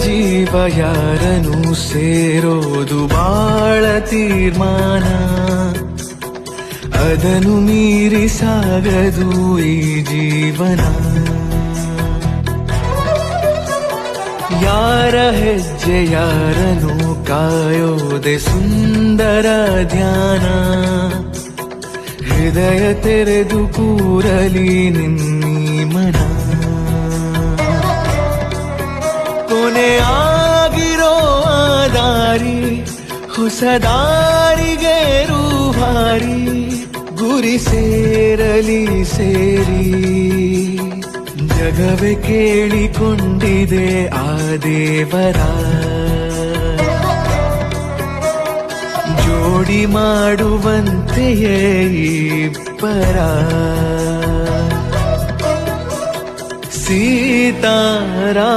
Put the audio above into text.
ಜೀವ ಯಾರನು ಸೇರೋದು ಬಾಳ ತೀರ್ಮಾನ, ಅದನ್ನು ಮೀರಿ ಸಾಗದು ಈ ಜೀವನ. ಯಾರ ಹೆಜ್ಜೆ ಯಾರನು ಕಾಯೋದೆ ಸುಂದರ ಧ್ಯಾನ, ಹೃದಯ ತೆರೆದು ಕೂರಲಿ ನಿನ್ನೀ ಮನ. ಕೊನೆ ಆಗಿರೋ ದಾರಿ ಹೊಸ ದಾರಿಗೆ ರೂವಾರಿ, ಗುರಿ ಸೇರಲಿ ಸೇರಿ ಜಗವೇ ಕೇಳಿಕೊಂಡಿದೆ ಆ ದೇವರ. ಜೋಡಿ ಮಾಡುವಂತೆಯೇ ಇಬ್ಬರ ಸೀತಾರಾಮ.